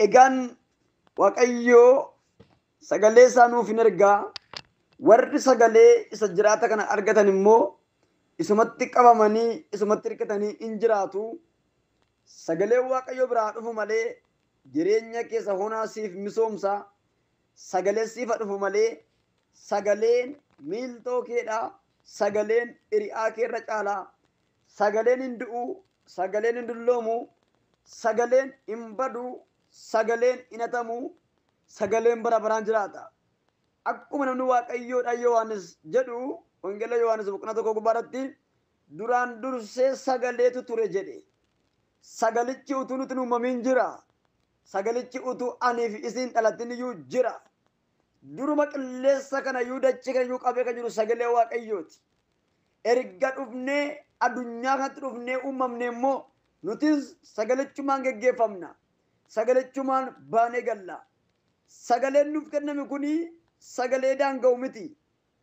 egaan waaqayyoo sagalee isaa nuuf hin ergaa warri sagalee isa jiraata kana argatan immoo isumatti qabamanii isumatti hirkatanii in jiraatu. Sagalee waaqayyoo biraa dhufu malee jireenya keessa honaa siif misoomsa. Sagalee siifa dhufu malee sagaleen miiltoo keedha. Sagaleen hiriyaa keerra caala. Sagaleen hin du'u, sagaleen hin dulloomu, sagaleen hin badu, sagaleen hin hatamu, sagaleen bara baraan jiraata. Akkuma namni waaqayyoodha Yohaanis jedhu wangeela Yohaanis boqonnaa 1 gubbaarratti duraan dursee sagaleetu ture jedhe. Sagalichi utuu nuti hin uumamin jira. Sagalichi utuu aniif isin dhalatin iyyuu jira. Duruma qilleessa kana iyyuu dachee kana iyyuu qabee kan jiru sagalee waaqayyooti. Erga dhufnee addunyaa kanatti dhufnee uumamne immoo nutis sagalichumaan geggeeffamna. Sagalichumaan baanee galla. Sagaleen nuuf kenname kuni sagalee daanga'u miti.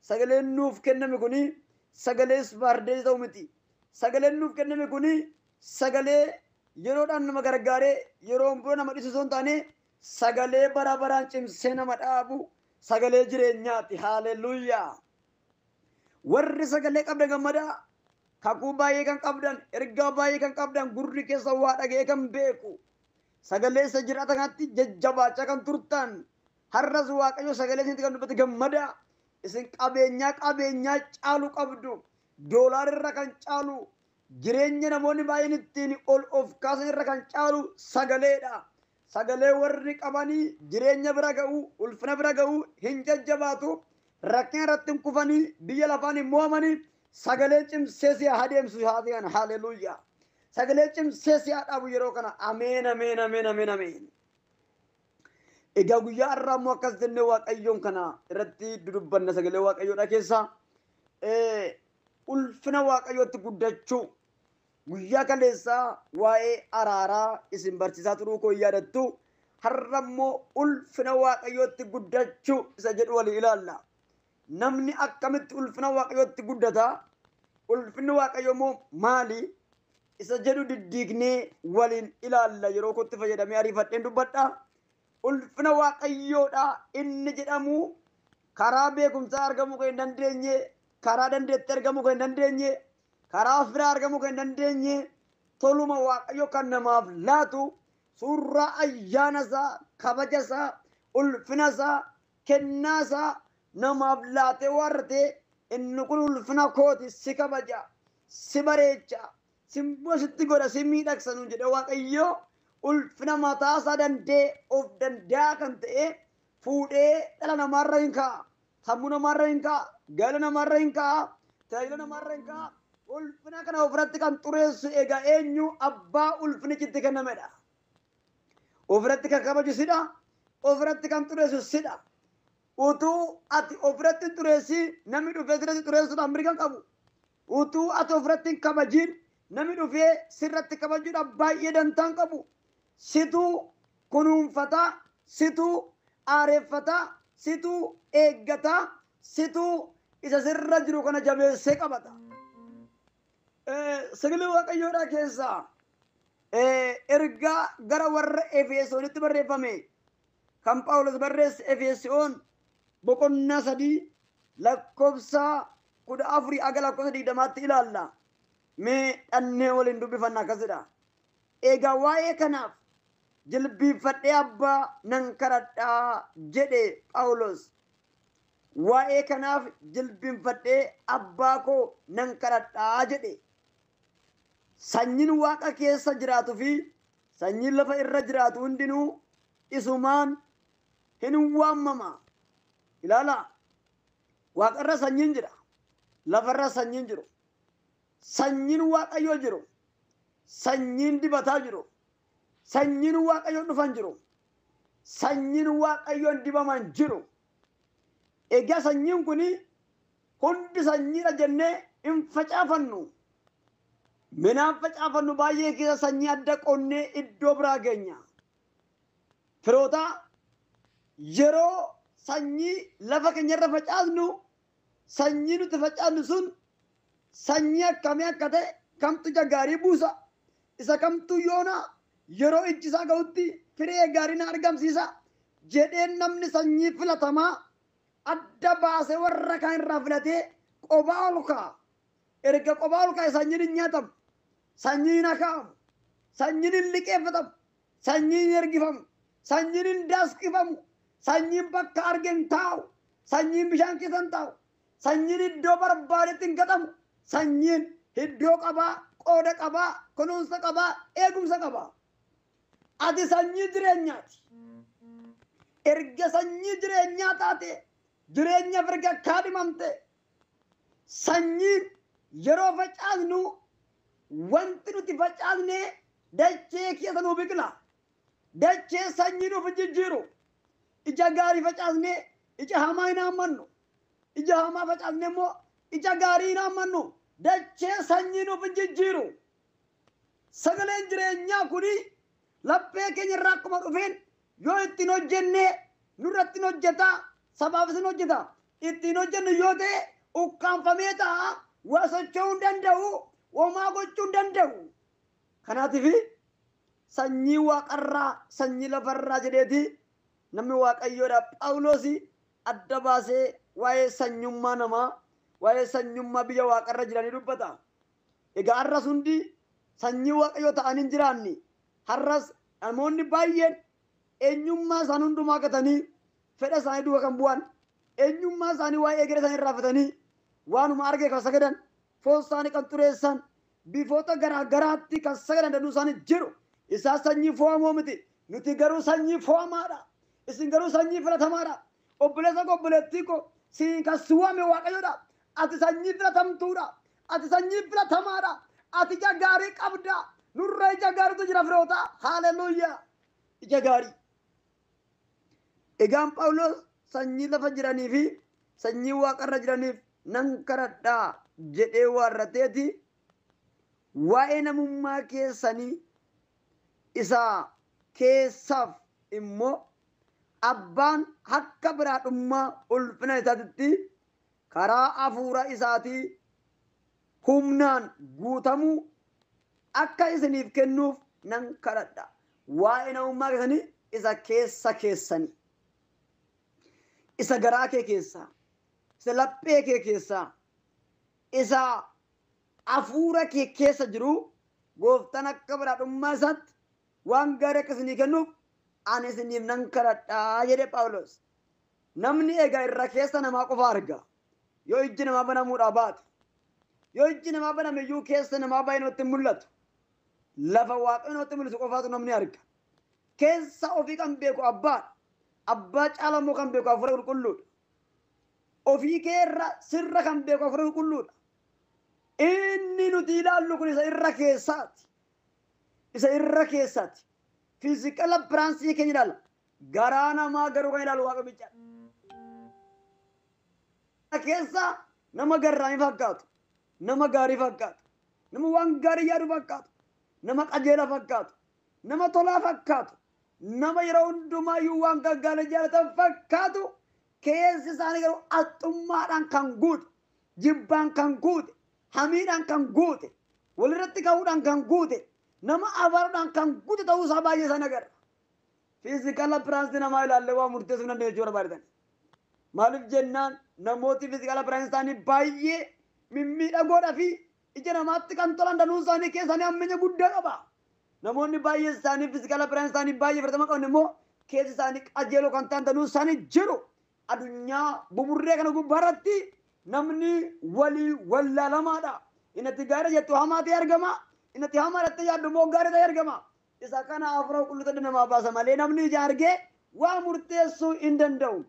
Sagaleen nuuf kenname kuni sagalee ispaardee ta'u miti. Sagaleen nuuf kenname kuni sagalee yeroodhaan nama gargaaree yeroo bira nama dhiisisuu hin taane sagalee bara baraan cimsee nama dhaabu sagalee jireenyaati. Haaleluyyaa. Warri sagalee qabdan gammadaa kakuu baay'ee kan qabdan ergaa baay'ee kan qabdan gurri keessa waa dhaga'ee kan beeku sagalee isa jiraata kanatti jajjabaachaa kan turtan har'as waaqayyo sagalee isinitti kan dubbate gammadaa. Isin qabeenyaa caalu qabdu doolaarra kan caalu jireenya namoonni baay'een ittiin ol of kaasan irra kan caalu sagaleedha. Sagalee warri qabanii jireenya bira ga'u ulfina bira ga'u hin jajjabaatu rakkina irratti hin kufanii biyya lafaan hin mo'amanii sagalee cimsee si adeemsu haati kana. Haaleluyyaa. Sagalee cimsee si dhaabu yeroo kana. Ameen ameen ameen ameen ameen. Egaa guyyaa har'aa immoo akkas jennee waaqayyoon kana irratti dudubbanna sagalee waaqayyoodha keessa ulfina waaqayyootti guddachuu. Guyyaa kaleessaa waa'ee araaraa isin barsiisaa turuu koo yaadattu har'a immoo ulfina waaqayyootti guddachuu isa jedhu walii ilaalla. Namni akkamitti ulfina waaqayyootti guddata? Ulfinni waaqayyoo immoo maali? Isa jedhu diddiignee waliin ilaalla. Yeroo kootti fayyadamee ariifadheen dubbadha. Ulfina waaqayyoodha inni jedhamu karaa beekumsaa argamuu kan hin dandeenye, karaa dandeettii argamuu kan hin dandeenye, karaa firaa argamuu kan hin dandeenye, toluma waaqayyo kan namaaf laatu suuraa ayyaana isaa, kabaja isaa, ulfina isaa, kennaa isaa namaaf laatee warrate inni kun ulfina kooti si kabaja, si bareecha, sitti godha, si miidhagsa nuun jedhe waaqayyo. Ulfina mataa isaa dandee of danda'a kan ta'e fuudhee dhala namaarra hin kaa'a. Sammuu namaarra hin kaa'a. Gaala namaarra hin kaa'a. Tajaajila namaarra hin kaa'a. Ulfina kana ofirratti kan xureessu egaa eenyu abbaa ulfinichitti kennamedha. Ofirratti kan kabaju sidha. Ofirratti kan xureessu sidha. Utuu ati ofirratti hin xureessi namni dhufee sirratti xureessuudhaan mirga hin qabu. Utuu ati ofirratti hin kabajiin namni dhufee sirratti kabajuudhaan baay'ee dantaa hin qabu. Situ kunuunfata, situ aareeffata, situ eeggata, situ isa sirra jiru kana jabeessee qabata. Sagalee waaqayyoodhaa keessaa ergaa gara warra Efesoonitti barreeffame kan Phaawulos barreesse Efesoon boqonnaa 3 lakkoofsa 14 aga lakkoofsa 20tti ilaalla. Mee dhannee waliin dubbifannaa akkasidha. Egaa waa'ee kanaaf jilbiifadhee abbaa nan kadhadhaa jedhe Phaawulos. Waa'ee kanaaf jilbiifadhee abbaa koo nan kadhadhaa jedhe. Sanyiin waaqa keessa jiraatuu fi sanyiin lafa irra jiraatu hundinuu isumaan hin waamama. Ilaala. Waaqarra sanyiin jira. Lafarra sanyiin jiru. Sanyiin waaqayyoo jiru. Sanyiin dibataa jiru. Sanyiin waaqayyoon dhufan jiru. Sanyiin waaqayyoon dibaman jiru. Egaa sanyiin kuni hundi sanyiidha jennee hin facaafannu. Minaan facaafannu baay'ee keessa sanyii adda qonnee iddoo biraa geenya. Firoota yeroo sanyii lafa keenyarra facaasnu sanyii nuti facaasnu sun sanyii akkamii akka ta'e kamtu gaarii buusa isa kamtu yoona yeroo ijji isaa ga'utti firee gaarii na argamsiisa jedheen namni sanyii filatamaa adda baasee warra kaan irraa filatee qophaa ol kaa'a. Erga qophaa ol kaa'e sanyiin hin nyaatamu, sanyiin akaa'amu, sanyiin hin liqeeffatamu, sanyiin hin ergifamu, sanyiin hin daaskifamu, sanyiin bakka arge hin taa'u, sanyiin bishaan keessa hin taa'u, sanyiin iddoo barbaadetti hin gatamu, sanyiin iddoo qabaa, qooda qabaa, kunuunsa qabaa, eegumsa qabaa. Ati sanyii jireenyaati. Erga sanyii jireenyaa taate jireenya firga kaadhimamte sanyiin yeroo facaasnu wanti nuti facaasne dachee keessa nuu biqila. Dachee sanyii nuuf jijjiiru. Ija gaarii facaasne ija hamaa hin haammannu. Ija hamaa facaasne immoo ija gaarii hin haammannu. Dachee sanyii nuuf jijjiiru. Sagaleen jireenyaa kuni laphee keenya irraa akkuma dhufeen yoo ittiin hojjenne nurratti hojjeta. Sabaaf isin hojjeta. Ittiin hojjennu yoo ta'e ukkaanfamee ta'a. Waa socho'uu hin danda'u. Homaa gochuu hin danda'u. Kanaatiif sanyii waaqarraa sanyii lafarraa jedheeti namni waaqayyoodha Phaawulos adda baasee waa'ee sanyummaa namaa waa'ee sanyummaa biyya waaqarra jiranii dubbata. Egaa har'as hundi sanyii waaqayyoo ta'anii hin jiraanne har'as namoonni baay'een eenyummaa isaan hundumaa gatanii fedha isaanii duuba kan bu'an eenyummaa isaanii waa'ee eegere isaanii irraanfatanii waanuma arge kan sagadan foon isaanii kan xureessan bifoota garaa garaatti kan sagadan danuu isaanii jiru. Isaa sanyii fo'amoo miti. Nuti garuu sanyii fo'amaadha. Isin garuu sanyii filatamaadha. Obboleessa koo obboleettii koo siin kan si waame waaqayyoodha. Ati sanyii filatamtuudha. Ati sanyii filatamaadha. Ati ija gaarii qabda. Nurra ija gaariitu jira firoota. Haaleluyyaa. Ija gaarii. Egaan Phaawulos sanyii lafa jiranii fi sanyii waaqarra jiraniif nan kadhadhaa jedhee waarrateeti waa'ee namummaa keessanii isa keessaaf immoo abbaan akka biraadhummaa ulfina isaatitti karaa hafuura isaatii humnaan guutamuu akka isiniif kennuuf nan kadhadha. Waa'ee namummaa keessanii isa keessa keessanii isa garaa kee keessaa isa laphee kee keessaa isa hafuura kee keessa jiru gooftaan akka biraadhummaa isaatti waan gaarii akka isinii kennuuf ani isiniif nan kadhadhaa jedhe Phaawulos. Namni egaa irra keessa namaa qofa arga. Yoo ijji namaa banamuudhaa baate yoo ijji namaa baname iyyuu keessa namaa baay'ee namatti mul'atu. Lafa waaqayyo namatti mul'isu qofaatu namni arga. Keessa ofii kan beeku abbaadha. Abbaa caala immoo kan beeku hafuura qulqulluudha. Ofii kee irra sirra kan beeku hafuura qulqulluudha. Inni nuti ilaallu kun isa irra keessaati. Isa irra keessaati. Fiizikala piraansii keenya ilaalla. Garaa namaa garuu kan ilaalu waaqa bichaadha. Keessa nama garraamii fakkaatu. Nama gaarii fakkaatu. Nama waan gaarii yaadu fakkaatu. Nama qajeela fakkaatu. Nama tolaa fakkaatu. Nama yeroo hundumaayyuu waan gaggaarii jaalatan fakkaatu. Keessi isaanii garuu haxxummaadhaan kan guute. Jibbaan kan guute. Hamiidhaan kan guute. Walirratti ka'uudhaan kan guute. Nama abaaruudhaan kan guute ta'uu isaa baay'ee isaan agarra. Fiizikala piraansii namaa ilaallee waa murteessuu hin dandeenye jechuudha baay'atan. Maaliif jennaan namooti fiizikala piraansii isaanii baay'ee mimmiidhagoodhaa fi ija namaatti kan tolan danuun isaanii keessanii hammeenya guddaa qaba. Namoonni baay'ee isaanii fiizikala piraansii isaanii baay'ee fudhatama qaban immoo keessi isaanii qajeeloo kan ta'an danuun isaanii jiru. Adunyaa buburree kana gubbaarratti namni walii wallaalamaadha. Inni gaarii jettu hamaa ta'e argama. Inni hamaa irratti yaaddu immoo gaarii ta'e argama. Isa kana hafuura qulqulluu namaa baasa malee namni ija argee waa murteessuu hin danda'u.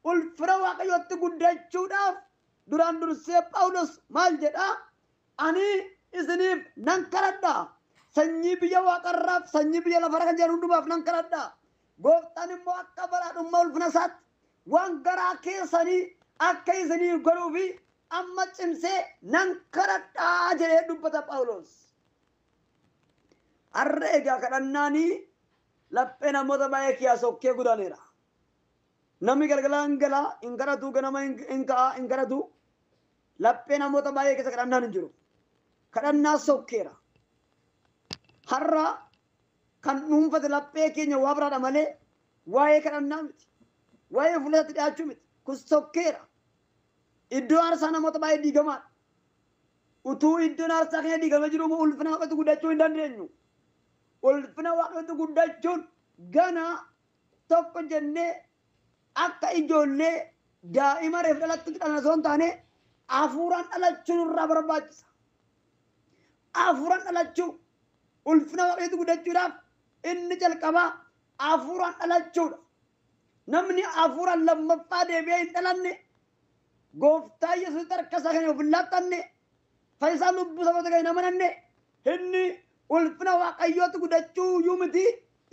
Ulfina waaqayyootti guddachuudhaaf duraan dursee Phaawulos maal jedha? Ani isiniif nan kadhadha. Sanyii biyya waaqarraaf sanyii biyya lafarra kan jiran hundumaaf nan kadhadha. Gooftaan immoo akka badhaadhummaa ulfina isaatti waan garaa keessanii akka isiniif godhuu fi amma cimsee nan kadhadhaa jedhee dubbata Phaawulos. Har'a egaa kadhannaanii laphee namoota baay'ee kiyaa sokkee guddaneera. Namni galgala hin kadhatu ganama hin ka'a hin kadhatu laphee namoota baay'ee keessa kadhannaan hin jiru. Kadhannaa sokkeera. Har'a kan dhuunfate laphee keenya waa biraadha malee waa'ee kadhannaa miti. Waa'ee fuuldratti dhiyaachuu miti. Kun sokkeera. Iddoo aarsaa namoota baay'ee diigamaadha. Utuu iddoon aarsaa keenya diigamee jiru immoo ulfina Waaqayyootti guddachuu hin dandeenyu. Ulfina Waaqayyootti guddachuun gana tokko jennee akka ijoollee daa'ima reef dhalattutti dhalan osoo hin taane hafuuraan dhalachuun irraa barbaachisa. Hafuuraan dhalachuu ulfina Waaqayyootti guddachuudhaaf inni jalqabaa hafuuraan dhalachuudha. Namni hafuuraan lammaffaa deebi'ee hin dhalanne gooftaa Yesuus harka isaa keenya of hin laattanne fayyisaa lubbuu saboota keenya hin amananne inni ulfina Waaqayyootti guddachuu iyyuu miti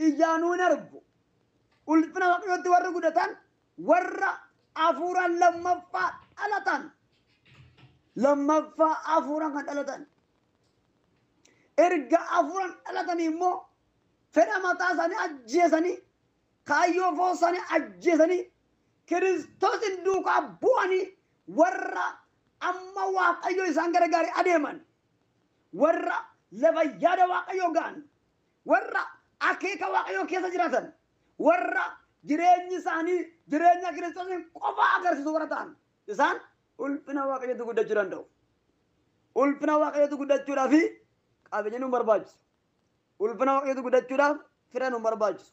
ijjaanuu hin argu. Ulfina Waaqayyootti warri guddatan warra hafuuraan lammaffaa dhalatan. Lammaffaa hafuuraan kan dhalatan. Erga hafuuraan dhalatan immoo fedha mataa isaanii ajjeesanii kaayyoo foon isaanii ajjeesanii Kiristoosin duukaa bu'anii warra amma Waaqayyo isaan gargaarii adeeman warra lafa yaada Waaqayyoo ga'an warra akeeka Waaqayyoo keessa jiraatan warra jireenyi isaanii jireenya Kiristoosin qofa agarsiisu warra ta'an isaan ulfina Waaqayyootti guddachuu danda'u. Ulfina Waaqayyootti guddachuudhaaf qabeenya nu barbaachisu. Ulfina Waaqayyootti guddachuudhaaf fira nu barbaachisu.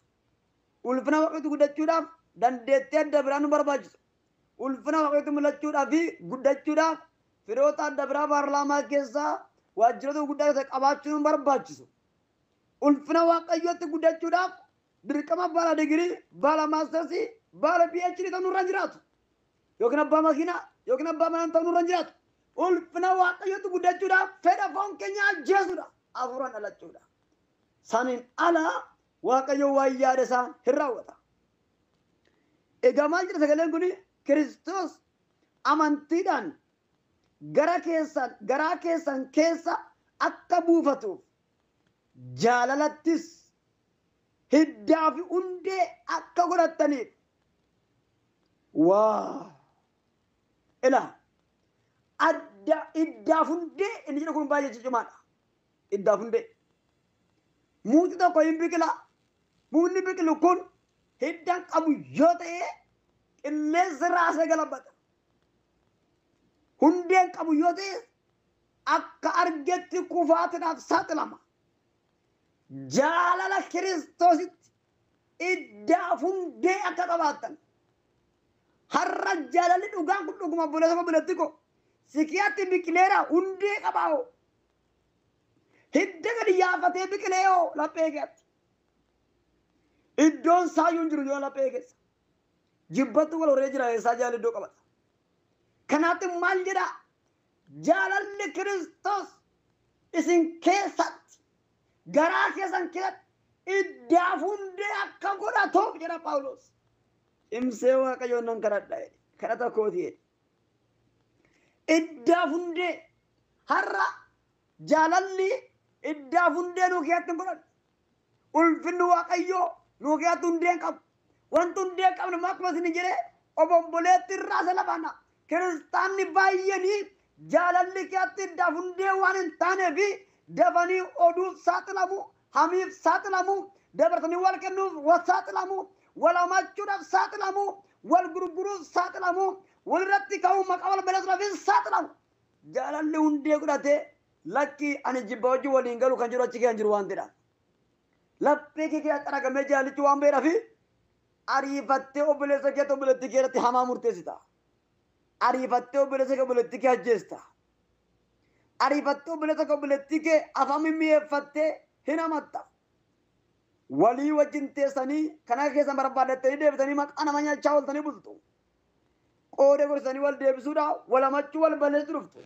Ulfina Waaqayyootti guddachuudhaaf dandeettii adda biraa nu barbaachisu. Ulfina Waaqayyootti mul'achuudhaaf guddachuudhaaf firoota adda biraa paarlaamaa keessaa waajjiroota guddaa keessa qabaachuu nu barbaachisu. Ulfina Waaqayyootti guddachuudhaaf dirqama baala digirii, baala maastersii, baala PhD ta'uu nurra jiraatu. Yookiin abbaa makiinaa yookiin abbaa manaa ta'uu nurra jiraatu. Ulfina Waaqayyootti guddachuudhaaf fedha foon keenya ajjeesuudha. Hafuuraan dhalachuudha. Saniin ala Waaqayyo waan yaada isaa hin raawwata. Egaa maal jedha sagaleen kun Kiristoos amantiidhaan garaa keessan keessa akka buufatuuf jaalalattis hiddaa fi hundee akka godhattaniif. Waa ilaa adda hiddaaf hundee inni jedhu kun baay'ee cimaadha. Hiddaaf hundee. Muti tokko hin biqila. Mukni biqilu kun hiddan qabu yoo ta'e qilleensi raasee galabbata. Hundeen qabu yoo ta'e akka argetti kufaatiidhaaf saaxilama. Jaalala Kiristoositti hiddaaf hundee akka qabaattan. Har'a jaalalli dhugaan kun dhuguma buleessa buletti ko sikiyaatti biqileera hundee qabaa'oo. Hidda gadi yaafatee biqileeoo laphee keetti. Iddoon saayyuun jiru yoo laphee keessa. Jibbattu wal horee jira eessaa jaalala iddoo qabata. Kanaatti maal jedhaa? Jaalalli Kiristoos isin keessatti garaa keessan keessatti hiddaaf hundee akka godhatuuf jedha Phaawulos. Cimsee Waaqayyoon nan kadhadha jedhe. Kadhata kooti jedhe. Hiddaaf hundee har'a jaalalli hiddaaf hundee nuu keessatti hin godhatu. Ulfinni Waaqayyoo nuu keessatti hundee hin qabu. Wanti hundee hin qabne akkuma isin jedhee obomboleetti irraa isa lafaana. Kiristaanni baay'eenii jaalalli keessatti hiddaaf hundee waan hin taaneef dafanii oduuf saaxilamu, hamiif saaxilamu, dabarsanii wal kennuuf saaxilamu, wal hamachuudhaaf saaxilamu, wal gurguruuf saaxilamu, walirratti ka'uu maqaa wal balleessuudhaaf saaxilamu. Jaalalli hundee godhatee lakki ani jibba wajjin waliin galu kan jiru achi keessa jiru waan ta'eedha. Laphee kee keessatti argamee jaallichi waan beedhaaf ariifattee obboleessa kee obboleettii kee irratti hamaa murteessita. Ariifattee obboleessa kee obboleettii kee ajjeesta. Ariifattee obboleessa kee obboleettii kee afaan mimmi'eeffattee hin hamatta. Walii wajjin teessanii kana keessa barbaadattanii deebitanii maqaa nama nyaachaa ooltanii bultu. Qoodee gorsanii wal deebisuudhaaf wal hamachuu wal balleessu dhuftu.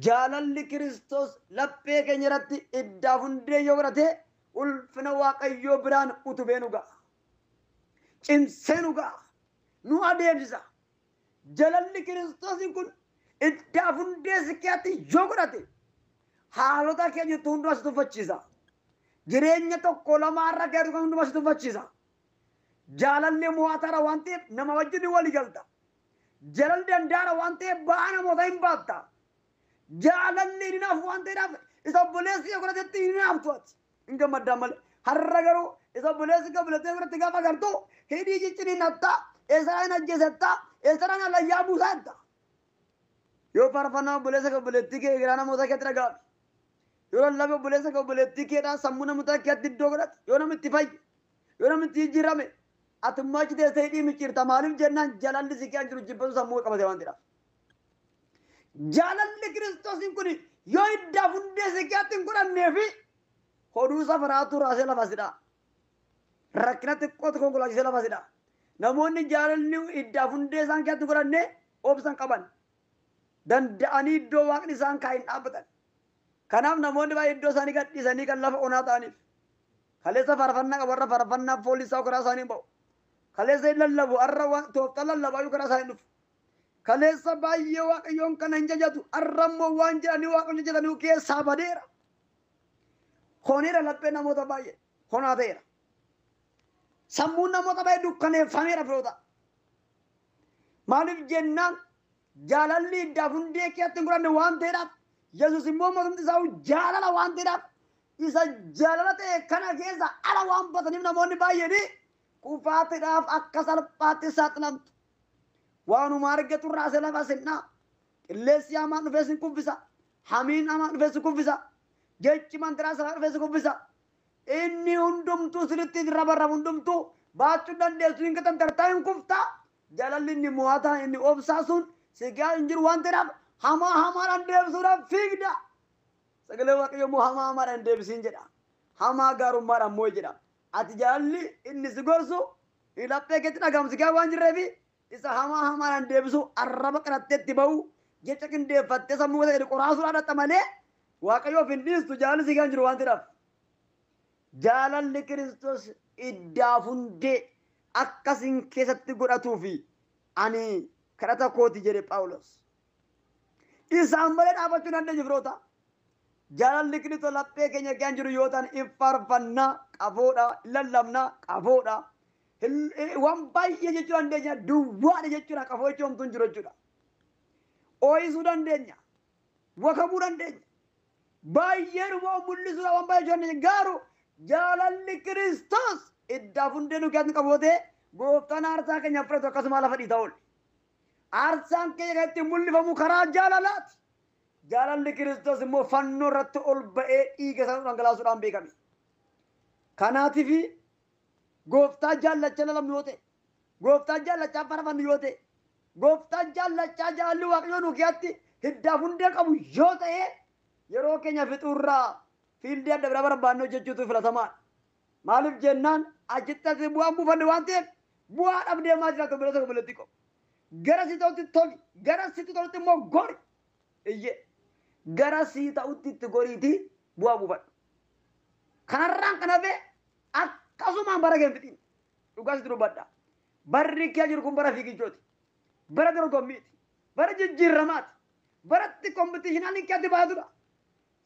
Jaalalli Kiristoos laphee keenya irratti hiddaaf hundee yoo godhate ulfina Waaqayyoo biraan utubee nu ga'a. Cimsee nu ga'a. Nu adeemsisa. Jaalalli Kiristoos kun hiddaaf hundee sikiyaatti yoo godhate haalota keenya hundumaa si tuffachiisa. Jireenya tokko lama irra keetu kan hundumaa si tuffachiisa. Jaalalli mo'ataadha waan ta'eef nama wajjin walii galta. Jaalalli danda'a waan ta'eef ba'aa namoota hin baatta. Jaalalli hinaaf waan ta'eedhaaf isa obboleessi godhatetti hinaaftu ati. Hin gammaddaan malee har'a garuu isa buleessi gabalatee biratti gaafa gartu hidhii cicciniin hatta eessaraan ajjeesetta eessaraan alayyaa buusaetta yoo faarfannaa buleessa gabalattii kee giraa namoota keetti dhagaame yoo lallabe buleessa gabalattii keedhaa sammuu namoota keetti iddoo godhate yoo namitti fayye yoo namitti jijjiirame atummaa achi teessee hidhii micciirta maaliif jennaan jaalalli si keessa jiru jibbatu sammuu qabate waan jedhaaf. Jaalalli Kiristoosiin kun yoo iddaaf hundee si keessatti hin godhannee fi hoduu safaraatu raasee lafa sidhaa. Rakkina xiqqootu konkolaachisee lafa sidhaa. Namoonni jaalalli iddaaf hundee isaan keessatti godhannee obsan qaban. Danda'anii iddoo waaqni isaan kaa'in dhaabbatan. Kanaaf namoonni baay'ee iddoo isaanii gadhiisanii kan lafa onaa ta'aniif. Kaleessa faarfannaa qabu warra faarfannaa foolisaa karaa isaanii ba'u. Kaleessa lallabu har'a tooftaa lallabaa karaa isaanii dhufu. Kaleessa baay'ee waaqayyoon kana hin jajatu har'a immoo waan jedhanii waaqayyoon jajatanii keessaa badeera. Honeera laphee namoota baay'ee honaa ta'eera. Sammuun namoota baay'ee dukkaneeffameera firoota. Maaliif jennaan jaalalli iddaaf hundee keessatti hin godhanne waan ta'eedhaaf Yesuus immoo maqaan isaa jaalala waan ta'eedhaaf isa jaalala ta'e kana keessa ala waan bataniif namoonni baay'een kufaatiidhaaf akka salphaatti saaxilamtu. Waanuma argatu irraa isa lafa sinnaa qilleensi hamaan dhufee sin kuffisa hamiin hamaan dhufee sin kuffisa jechi mantiraa sana dhufee sin kuffisa inni hundumtuu sirriitti rabarrabu hundumtuu baachuu dandeessu hin gatan tartaa hin kuftaa jaalalli inni mo'ataa inni obsaa sun sigaa hin jiru waan ta'eedhaaf hamaa hamaadhaan deebisuudhaaf fiigda sagalee waaqayyo immoo hamaa hamaadhaan deebisiin jedha hamaa gaarummaadhaan moo jedha ati jaalalli inni si gorsu laphee keetti dhagahamu sigaa waan jirreefi isa hamaa hamaadhaan deebisu arraba qaratteetti ba'u jecha qindeeffattee sammuu ta'e qoraasuudhaan dhatta malee waaqayyoof hin dhiistu jaalalli sigaa hin jiru waan ta'eedhaaf jaalalli Kiristoos iddaaf hundee akkasiin keessatti godhatuufi ani kadhata kooti jedhe Phaawulos. Isaan malee dhaabachuu dandeenya firoota. Jaalalli Kiristoos laphee keenya keessa jiru yoo ta'an hin faarfannaa qafoodha, lallabnaa qafoodha. Waan baay'ee jechuu dandeenya duwwaadha jechuudha qafoo jechuun homtuu hin jiru jechuudha. Ooyisuu dandeenya, wakamuu dandeenya. Baay'ee dhuma mul'isuudha waan baay'ee jechuu dandeenya garuu jaalalli Kiristoos iddaaf hundee nu keessatti qabootee gooftaan aarsaa keenya fudhatu akkasuma lafa dhiitaa oole. Aarsaan keenya kan ittiin mul'ifamu karaa jaalalaati. Jaalalli Kiristoos immoo fannoo irratti ol ba'ee dhiiga isaa dhangalaasuudhaan beekame. Kanaatiif gooftaa jaallachaa lalamnu yoo ta'e, gooftaa jaallachaa faarfannu yoo ta'e, gooftaa jaallachaa jaalalli waaqayyoo nu keessatti iddaaf hundee qabu yoo ta'e yeroo keenya fixuurraa fiildii adda biraa barbaannoo jechuutu filatamaadha. Maaliif jennaan achitti bu'aan buufanne waan ta'eef bu'aa dhabdee maa jiraatu biloota bilooti qabu. Gara sii ta'utti toli, gara sii ta'utti immoo gori. Iyyee gara sii ta'utti itti goriitii bu'aa buufadhu. Kanarraan kan hafe akkasumaan bara kee fixiin dhugaa sitti dubbadha. Barri kee jiru kun bara fiigichooti. Bara dorgommiiti. Bara jijjiirramaati. Baratti kompitishinaan keetti baatudha.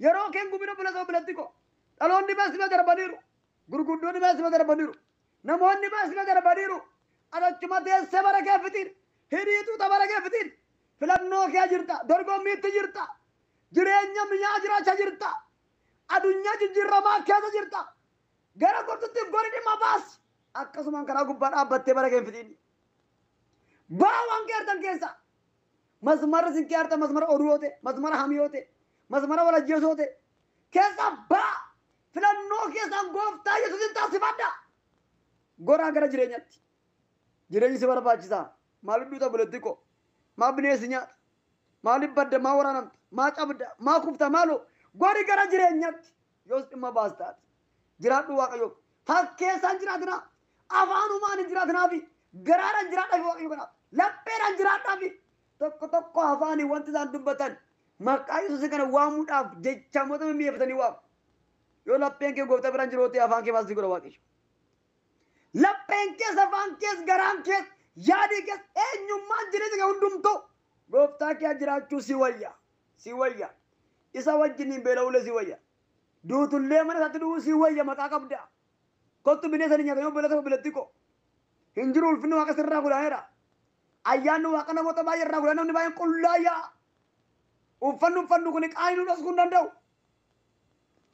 Yeroo keen gumina biloota bilooti qabu. Dhaloonni baasima darbaniiru. Gurguddoonni baasima darbaniiru. Namoonni baasima darbaniiru. Adachuma teessee bara kee fixiin. Hiriituu bara kee fixiin. Filannoo kee jirta. Dorgommiitti jirta. Jireenya miyaa jiraachaa jirta. Adunyaa jijjiirramaa keessa jirta. Gara gortutti gori dhimma baasi. Akkasumaan karaa gubbaa dhaabbattee bara kee fixiin. Baawwan keertan keessa. Masmara sin keertan masmara oduu yoo ta'e, masmara hamii yoo ta'e, masmara walajjeesoo ta'e. Keessa baa. Filannoo keessaan gooftaa Yesuusin taasifadha. Goraa gara jireenyatti. Jireenyi si barbaachisaa. Maaliif duuta buletti koo? Maa bineensi nyaata? Maaliif badda? Maa waraanamta? Maa cabda? Maa kufta? Maaloo? Gori gara jireenyatti. Yoos dhimma baastaati. Jiraadhu waaqayyoo. Fakkeessaan jiraatinaa. Afaanumaan hin jiraatinaafi. Garaadhaan jiraadhaafi waaqayyoo kanaaf. Lapheedhaan jiraadhaafi. Tokko tokko afaanii wanti isaan dubbatan. Maqaa Yesuusin kana waamuudhaaf jecha mootota mimmi'eeffatanii waamu. Yoo lapheen kee gooftaa biraan jiru ta'e afaan kee baasii godha waaqayyo. Lapheen kees afaan kees garaan kees yaadii kees eenyummaan jireenya kee hundumtuu gooftaa kee jiraachuu si wayya. Si wayya. Isa wajjiniin beela'uulee si wayya. Duutullee mana isaatti du'uu si wayya maqaa qabda. Kottu bineensa nyaata yoo beelata biletti ko. Hin jiru ulfinni waaqa sirraa godhaneera. Ayyaanni waaqa namoota baay'ee irraa godhan namni baay'een qullaayyaa. Uffannu kun qaayinuu dhosuu hin danda'u.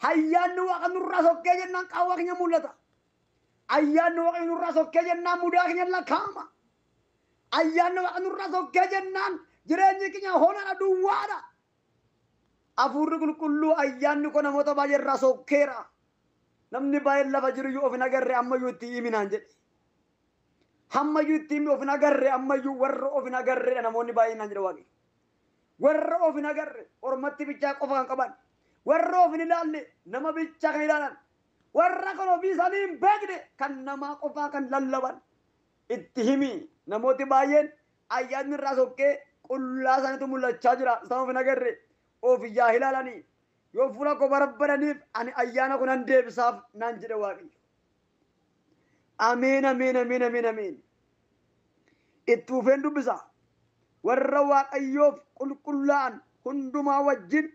Ayyaanni waaqa nurraa sokkee jennaan qaawwa keenya mul'ata. Ayyaanni waaqa nurraa sokkee jennaan mudaa keenya lakkaa'ama. Ayyaanni waaqa nurraa sokkee jennaan jireenyi keenya honana duwwaadha. Hafuurri qulqulluu ayyaanni kun namoota baay'ee irraa sokkeera. Namni baay'een lafa jiru yoo of hin agarre ammayyuu itti himinaan jedhe. Ammayyuu itti himi of hin agarre ammayyuu warra of hin agarre namoonni baay'inaan jedhe waaqni. Warra of hin agarre ormatti bichaa qofa kan qaban. Warra of hin ilaalle nama bichaa kan ilaalan. Warra kan ofii isaanii hin beekne kan namaa qofaa kan lallaban. Itti himi namooti baay'een ayyaanni irraa sokkee qullaa isaaniitu mul'achaa jira. Isaan of hin agarre of yaa ilaalanii. Yoo fuula koo barbadaniif ani ayyaana kun nan deebisaaf naan jedhe waaqni. Ameen ameen ameen ameen ameen. Itti ufeen dubbisa. Warra waaqayyoof qulqullaa'an hundumaa wajjin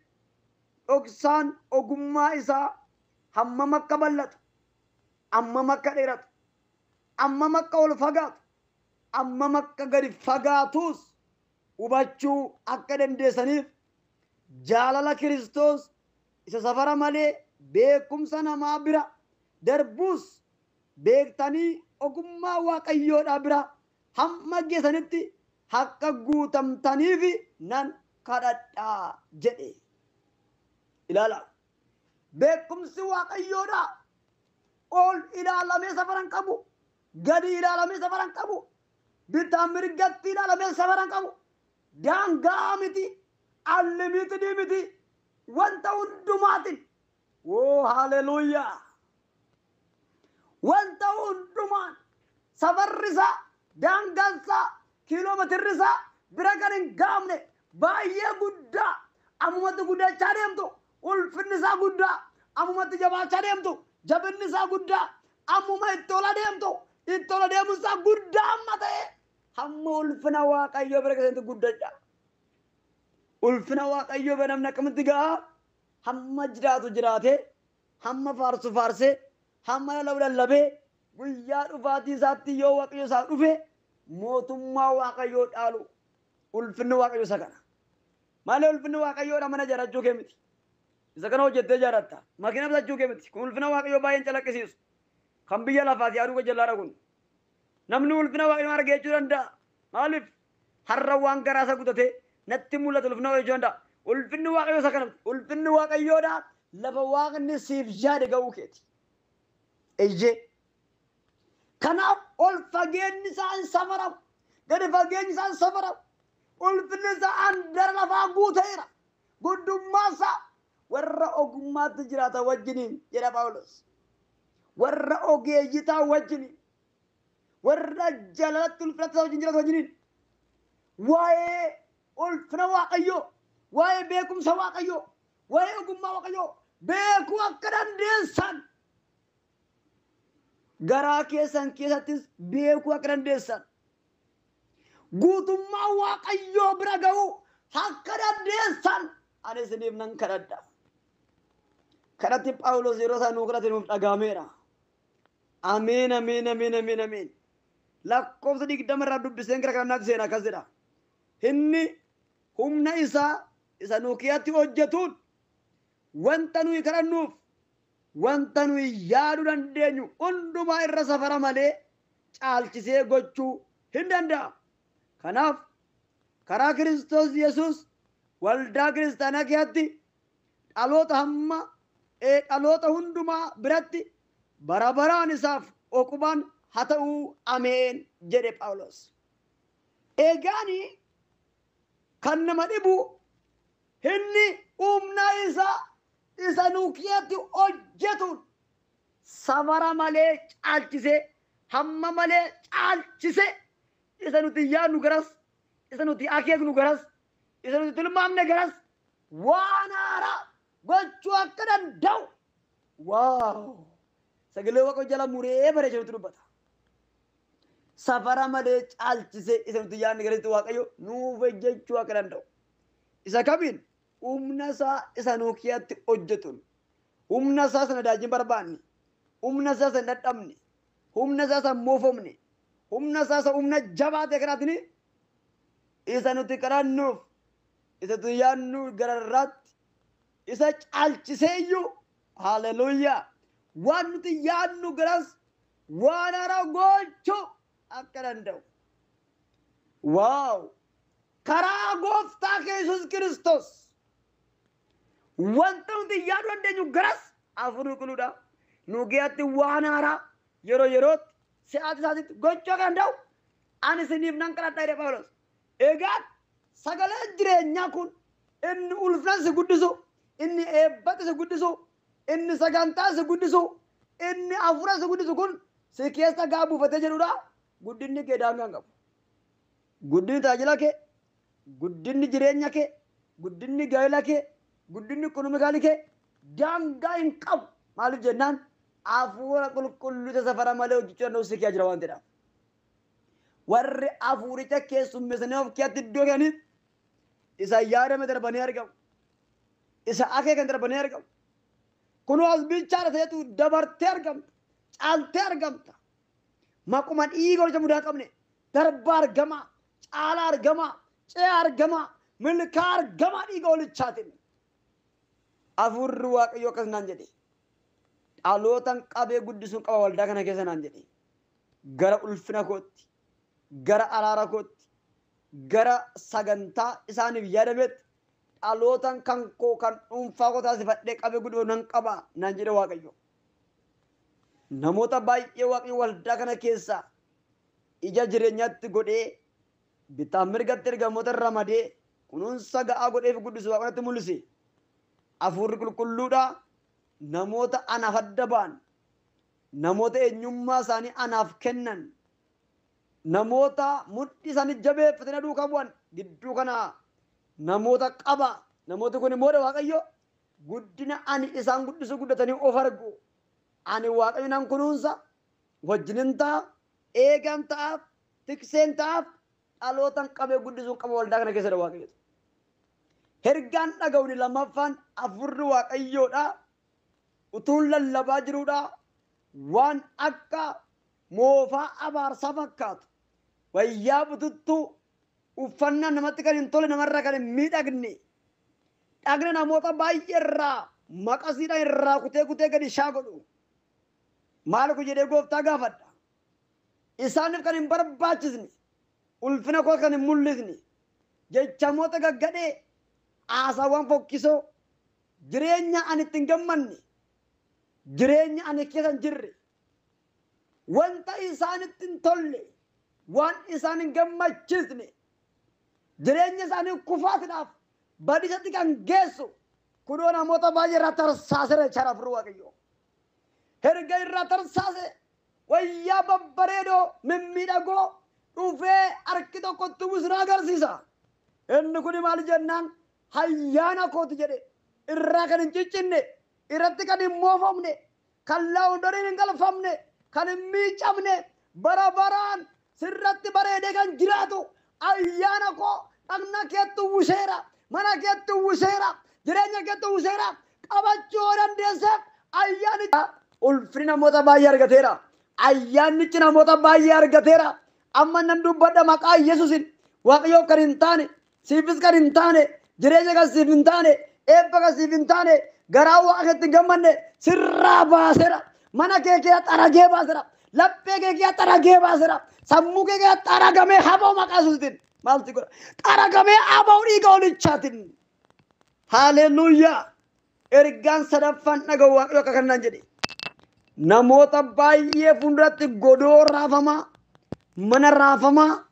dhoksaan ogummaa isaa hammam akka bal'atu, hammam akka dheeratu, hammam akka ol fagaatu, hammam akka gadi fagaatus hubachuu akka dandeessaniif jaalala Kiristoos isa safara malee beekumsa namaa bira darbuus beektanii ogummaa waaqayyoodhaa bira hamma geessanitti akka guutamtaniif nan kadhadhaa jedhe. Ilaala. Beekumsi waaqayyoodhaa ol ilaalamee safaran qabu, gadi ilaalamee safaran qabu, bitaa mirgatti ilaalamee safaran qabu, daangaa miti, allimiitii miti, wanta hundumaatiin. Oh, haleluuyaa. Wanta hundumaan safarri isaa, daangaan isaa, kiiloomeetirri isaa bira kan hin gaamne baay'ee guddaa ammumatti guddachaa deemtu. Ulfinni isaa guddaa ammumatti jabaachaa deemtu. Jabinni isaa guddaa ammuma itti ola deemtu. Itti ola deemuun isaa guddaa amma ta'e hamma ulfina waaqayyoo bira keessatti guddachaa. Ulfina waaqayyoo bira namni akkamitti gahaa? Hamma jiraatu jiraatee, hamma faarsu faarsee, hamma lallabu lallabee guyyaa dhufaatii isaatti yoo waaqayyo isaa dhufe mootummaa waaqayyoo dhaalu ulfinni waaqayyoo isa kana. Malee ulfinni waaqayyoodha mana ijaarrachuu kee miti. Isa kana hojjettee ijaarratta. Makiina bitachuu kee miti. Kun ulfina waaqayyoo baay'een calaqqisiisu. Kan biyya lafaati aduu jallaadha kun. Namni ulfina waaqayyoo argee jechuu danda'a. Maaliif har'a waan garaa isa gutatee natti mul'atu ulfina waaqayyoo danda'a. Ulfinni waaqayyoo isa kana miti. Ulfinni waaqayyoodha lafa waaqni siif yaade ga'uu keeti. Ejjee. Kanaaf ol fageenyi isaa hin safaramu. Gadi fageenyi isaa hin safaramu. Ulfinni isaa andara lafaa guuteera. Guddummaa isaa warra ogummaatti jiraata wajjiniin jedha Phaawulos. Warra ogeeyyitaa wajjiniin. Warra jaalalatti ulfinatti wajjin jiraata wajjiniin. Waa'ee ulfina waaqayyoo, waa'ee beekumsa waaqayyoo, waa'ee ogummaa waaqayyoo beekuu akka dandeessan. Garaa keessan keessattis beekuu akka dandeessan. Guutummaa waaqayyoo bira ga'uu akka dandeessan ani isiniif nan kadhadha. Kadhatti Phaawulos yeroo isaa nuu kadhate nuuf dhagaameera. Ameen ameen ameen ameen ameen. Lakkoofsa 20 irraa dubbiseen gara kanatti seenaa akkas jedha. Inni humna isaa isa nuu keessatti hojjetuun wanta nuyi kadhannuuf wanta nuyi yaaduu dandeenyu hundumaa irra safara malee caalchisee gochuu hin danda'a. Kanaaf karaa Kiristoos Yesuus waldaa kiristaanaa keessatti dhaloota hundumaa biratti bara baraan isaaf oqubaan haa ta'uu ameen jedhe Phaawulos. Egaani kan nama dhibu inni humna isaa isa nuu keessatti hojjetuun safara malee caalchisee hamma malee caalchisee isa nuti yaadnu garas isa nuti akeeknu garas isa nuti tilmaamne garas waan haaraa gochuu akka danda'u. Waaw! Sagalee Waaqayyoo jala muree bareechee dubbata. Safara malee caalchisee isa nuti yaadne garasitti Waaqayyo nuuf hojjechuu akka danda'u. Isa kamiin humna isaa isa nuu keessatti hojjetuun humna isaa sana daajin barbaanne humna isaa sana dadhabne humna isaa sana moofomne humna isaa sana humna jabaate kanaatiin isa nuti kadhannuuf isa nuti yaadnu gararraatti isa caalchiseeyyuu Hallelujah. Waan nuti yaadnu garas waan haaraa gochuu akka danda'u. Waaw! Karaa gooftaa Yesuus Kiristoos wanta nuti yaaduu dandeenyu garas hafuura qulqulluudha. Nu geetti waan haaraa yeroo yerootti si'aati isaatiitti gochuu akka danda'u ani isiniif nan kadhadha jedhe Phaawulos. Egaa sagaleen jireenyaa kun inni ulfina si guddisu, inni eebbata si guddisu, inni sagantaa si guddisu, inni hafuura si guddisu kun si keessa gaa buufatee jedhudha. Guddinni kee daangaa hin qabu. Guddinni tajaajila kee, guddinni jireenya kee, guddinni gaa'ela kee, guddinni ikonoomikaalii kee daangaa hin qabu. Maaliif jennaan hafuura qulqulluu isa safara malee hojjechuu danda'u si keessa jira waan ta'eedhaaf. Warri hafuuricha keessummeessanii of keessatti iddoo kennaniif isa yaadame darbanii argamu. Isa akeekan darbanii argamu. Kunoo as bilchaadha ta'etu dabartee argamta. Caaltee argamta. Maquma dhiiga hojja mudaa qabne darbaa argama. Caalaa argama. Ce'aa argama. Milkaa argama dhiiga holichaatiin. Hafuurri Waaqayyoo akkas naan jedhe. Dhalootan qabee guddisuun qaba waldaa kana keessa naan jedhe. Gara ulfina kootti. Gara araara kootti. Gara sagantaa isaaniif yaadametti. Dhalootan kan koo kan dhuunfaa koo taasifadhee qabee guddisuu nan qaba naan jedhe Waaqayyo. Namoota baay'ee Waaqayyo waldaa kana keessa ija jireenyaatti godhee bitaa mirgatti ergamoota ramadee kunuunsa ga'aa godheef guddisuu Waaqayyotti mul'ise. Hafuurri qulqulluudha. Namoota anaaf adda ba'an, namoota eenyummaa isaanii anaaf kennan, namoota mudhii isaanii jabeeffatanii duukaa bu'an gidduu kana namoota qaba. Namooti kun immoo Waaqayyo guddina ani isaan guddisuu guddatanii of argu. Ani Waaqayyo nan kunuunsa, wajjinin ta'aaf, eegan ta'aaf, tikseen ta'aaf, dhalootan qabee guddisuun qaba waldaa kana keessadha Waaqayyo. Ergaan dhaga'uun lammaffaan hafuurri Waaqayyoodha. Utuun lallabaa jiruudha. Waan akka moofaa abaarsaa fakkaatu. Wayyaa bututtuu uffannaa namatti kan hin tole namarraa kan hin miidhagne. Dhagna namoota baay'ee irraa maqasiidhaan irraa kutee gadi shaa godhu. Maal ku jedhee gooftaa gaafadha. Isaaniif kan hin barbaachisne. Ulfina koo kan hin mul'isne. Jechamoota gaggadhee haasaawwan fokkisoo jireenya ani itti hin gammanne. Jireenya ani keessa hin jirre. Wanta isaanitti hin tolle. Waan isaan hin gammachiisne. Jireenya isaanii kufaatiidhaaf badiisatti kan geessu. Kunoo namoota baay'ee irraa tarsaasee jechaadha hafuurri Waaqayyoo. Erga irraa tarsaase wayyaa babbareedoo mimmiidhagoo dhufee harki tokkotti musnaa agarsiisa. Inni kun maal jennaan ayyaana kooti jedhe irraa kan hin ciccinne. Irratti kan hin moofamne, kan laawundariin hin galfamne, kan hin miicamne, bara baraan sirratti bareedee kan jiraatu ayyaana koo dhagna keetti uwwiseera, mana keetti uwwiseera, jireenya keetti uwwiseera, qabachuu dandeesseef ayyaanicha ulfina namoota baay'ee argateera. Ayyaannichi namoota baay'ee argateera. Amma nan dubbadha maqaa Yesuusin Waaqayyoof kan hin taane, siifis kan hin taane, jireenya kan siif hin taane, eebba kan siif hin taane. Garaa Waaqayyotti gammanne sirraa baaseera. Mana kee keessatti aragee baaseera. Laphee kee keessatti aragee baaseera. Sammuu kee keessatti aragamee haboo maqaa Yesuusiin. Maalti godha? Aragamee haboo dhiiga holichaatiin. Haaleluyyaa. Ergaan sadaffaan dhaga'u Waaqayyo akka kanaan jedhe. Namoota baay'ee fuulduratti godoo raafamaa, mana raafamaa,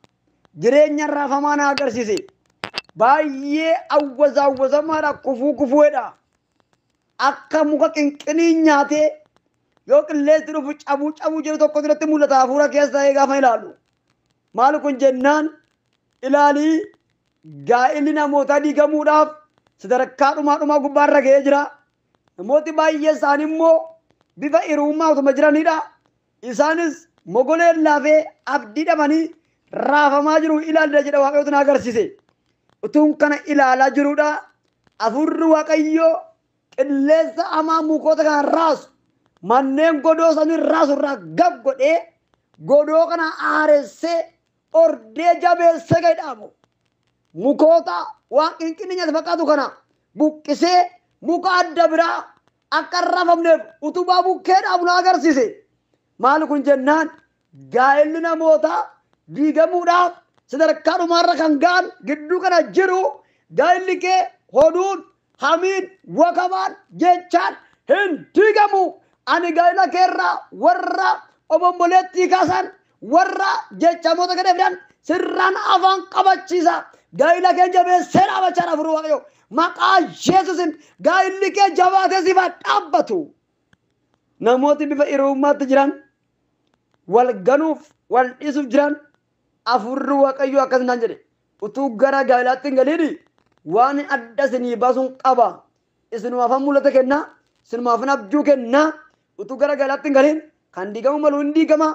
jireenya raafamaa na agarsiise. Baay'ee awwazamaadha kufuedha. Akka muka qinqinii nyaatee yoo qilleensi dhufu cabuu jiru tokko irratti mul'ata hafuura keessa gaafa ilaalu. Maal kun jennaan ilaalii gaa'illi namootaa diigamuudhaaf sadarkaa dhumaa gubbaarra ga'ee jira. Namooti baay'ee isaanii immoo bifa hirummaa utuma jiranidha. Isaanis mogoleen laafee abdii dhabanii raafamaa jiru ilaaludha jedha Waaqayyotu na agarsiise. Utuun kana ilaalaa jirudha. Hafuurri Waaqayyoo qilleensa hamaa mukoota kan raasu manneen godoo sanii raasu irraa gab godhee godoo kana aaressee ordee jabeessee gadhaamu. Mukoota waan qinqinni nyaata fakkaatu kana buqqisee muka adda biraa akka rafamneef utubaa bukkeedhaaf nu agarsiise. Maal kun jennaan gaa'elli namootaa diigamuudhaaf sadarkaa dhumaarra kan ga'an gidduu kana jiru gaa'elli kee hoduun hamiin wakabaan jechaan hin diigamu. Ani gaa'ela keerraa warra obomboleettii kaasan warra jechamoota gad fidan sirraan afaan qabachiisa. Gaa'ela kee jabeessee dhaabachaa dhaafuru waaqayyo maqaa Yesuusin gaa'elli kee jabaatee siif dhaabbatu. Namooti bifa hiriyummaatti jiran wal ganuuf wal dhiisuuf jiran afurri waaqayyo akkasummaan jedhe utuu gara gaa'elaatti hin galiini waan adda isinii baasuun qaba. Isinumaaf mul'ata kennaa isinumaaf abjuu kennaa utuu gara gaa'elaatti hin galiin kan diigamuu malu hin diigama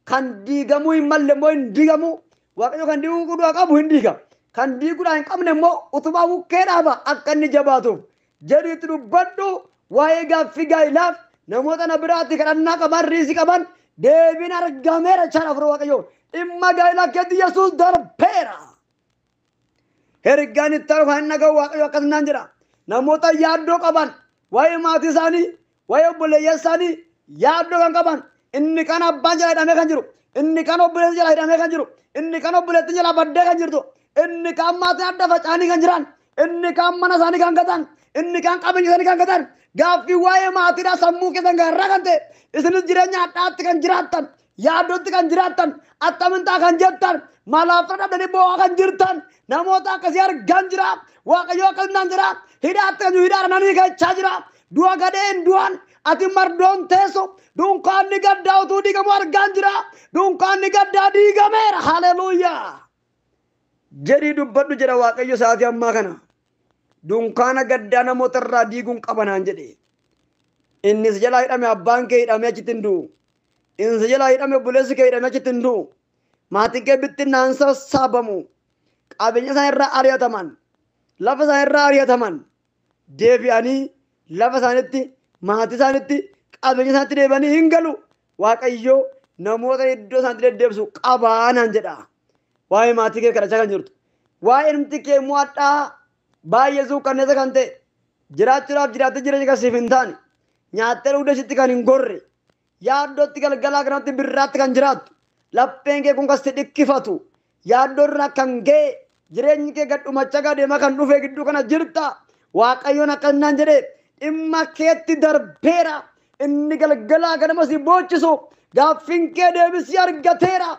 kan diigamuu hin malle immoo hin diigamu. Waaqayyo kan diiguu qabu hin diiga kan diiguudhaa hin qabne immoo utubaa bukkee dhaaba akka inni jabaatuuf jedhu itti dubbadhu. Waa'ee gaaffii gaa'elaaf namoota na biraatti kadhannaa qaban riisii qaban deebiin argameera jechaa afur waaqayyo dhimma gaa'elaa keetti Yesuus darbeera. Ergaan itti argu kan dhaga'u waaqayyo akkasummaan jedha namoota yaaddoo qaban waa'ee maatii isaanii waa'ee obboleeyyaa isaanii yaaddoo kan qaban inni kan abbaan jala hidhamee kan jiru inni kan obboleessi jala hidhamee kan jiru inni kan obboleettiin jala baddee kan jirtu inni kan maatiin adda faca'anii kan jiran inni kan mana isaanii kan gatan inni kan qabeenya isaanii kan gatan gaaffii waa'ee maatiidhaa sammuu keessan gaarraa kan ta'e isinis jireenya addaatti kan jiraattan yaaddootti kan jiraattan attamintaa kan jettan malaaf dhabdanii boo'aa kan jirtan namoota akkasii argan jira. Waaqayyo akkasummaan jira hidhaatti kan hidhaadha nanii gachaa jira du'a gadheen du'an ati mardoon teessu dunkaanni gaddaa utuu diigamu argaan jira dunkaanni gaddaa diigameera. Haleluuyaa jedhii dubbadhu jedha waaqayyo sa'aatii ammaa kana dunkaana gaddaa namoota irraa diiguun qabanaan jedhe. Innis jalaa hidhame abbaan kee hidhame achitti hin du'u innis jalaa hidhame obboleessi kee hidhame achitti hin du'u maatiin kee bittinnaan sassaabamu qabeenya isaan irraa ari'ataman lafa isaan irraa ari'ataman deebi'anii lafa isaanitti maatii isaanitti qabeenya isaanitti deebi'anii hin galu. Waaqayyo namoota iddoo isaanitti deddeebisu qabaanaan jedha. Waa'ee maatii kee kadhachaa kan jirtu waa'ee namti kee mo'adhaa baay'ee suukanneessa kan ta'e jiraachuudhaaf jiraattee jireenya kan siif hin taane nyaattee dhugdeessitti kan hin gorre yaaddootti galgalaa kanatti birraatti kan jiraattu lapheen kee kun kasti dhikkifatu yaaddoo irraa kan ga'e jireenyi kee gadhumachaa gadeema kan dhufee gidduu kana jirta. Waaqayyoon akkasnaan jedhee dhimma keetti darbeera inni galgalaa ganama si boochisu gaaffiin kee deebisii argateera.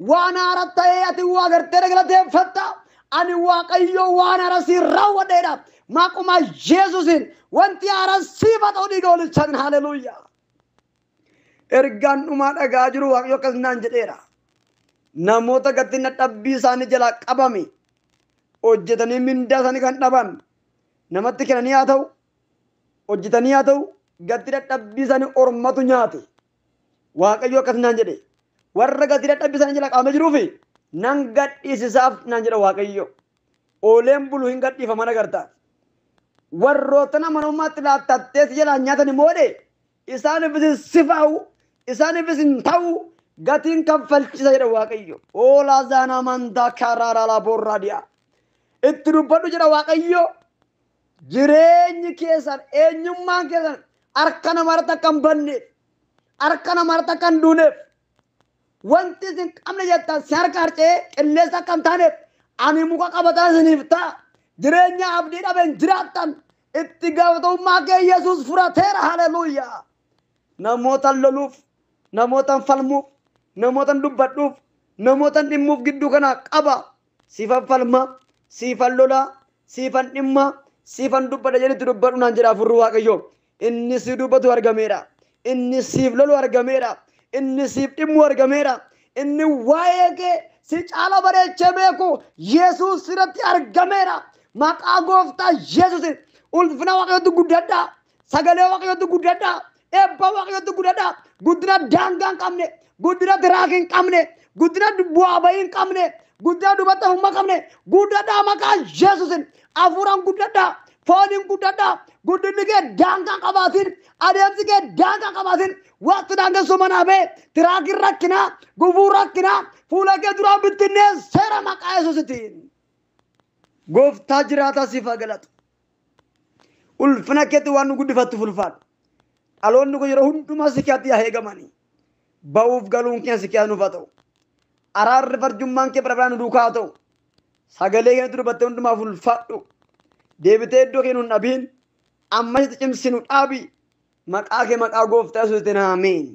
Waan haara ta'ee ati waa gartee galateeffatta ani waaqayyo waan haara si raawwadheedha maquma Yesuusin wanti haara siifa ta'uu dhiiga oolchaan. Haleluuyaa ergaan dhumaa dhagaa jiru waaqayyo akkasnaan jedheera namoota gatiin dadhabbii isaanii jalaa qabame hojjetanii mindaa isaanii kan dhaban namatti kennanii haa ta'u hojjetanii haa ta'u gatii dadhabbii isaanii ormatu nyaate. Waaqayyo akkasnaan jedhe warra gatii dadhabbii isaanii jalaa qabamee jiruufi nan gadhiisisaaf naan jedha Waaqayyo. Ooleen bulu hin gadhiifamana gartaa warroota amanamummaatti laattattee jalaa nyaatan moodhe isaaniifis sifaa'u isaaniifis hin ta'u gatiin kaffalchisa jedha Waaqayyo. Oolaa zaanaa amantaa karaa boorraadiyaa itti dubbadhu jedha Waaqayyo. Jireenyi keessan eenyummaan keessan harka namarratti akka hin banneef harka namarratti akka hin duuneef wanti isin qabne jettan si harka harcee qilleessa akka hin taaneef ani muka qabataa isiniif ta'a. Jireenya abdii dhabeen jiraattan itti gaafatamummaa kee Yesuus furateera. Haleluuyaa namootan loluuf namootan falmuuf namootan dubbadhuuf namootan dhimmuuf gidduu kana qaba. Siifan falma siifan lola siifan dhimma siifan dubbadha jedhetti dubbadhu naan jedha afurri Waaqayyo. Inni si dubbatu argameera inni siif lolu argameera inni siif dhimmu argameera inni waa'ee kee si caala bareechee beeku Yesuus irratti argameera. Maqaa gooftaa Yesuusin ulfina Waaqayyootti guddadhaa sagalee Waaqayyootti guddadhaa eebba Waaqayyootti guddadhaa guddina daangaa hin qabne guddina tiraakii hin qabne guddina bu'aa bahii hin qabne guddina dubartoota hin qabne guddadhaa maqaa Yesuusin afuuraan guddadhaa fooniin guddadhaa guddinni kee daangaa hin qabaatin adeemsi kee daangaa hin qabaatin waqti daangessu manaa bee tiraakiin rakkinaa gufuu rakkinaa fuula kee duraan bittinnee seera maqaa Yesuusitiin. Gooftaa jiraataa siif haa galatu ulfina keetti waan nu guddifattu fulfaadhu aloonni kun yeroo hundumaa si keetti haa eegamani ba'uuf galuun kee si keessa nuuf haa ta'u araarri farjummaan kee bara nu duukaa haa ta'u sagalee kee durbattee hundumaaf ulfaadhu deebitee iddoo kee nu hin dhabiin amma sitti cimsinu dhaabi maqaa kee maqaa gooftaa yesuusiin ameen.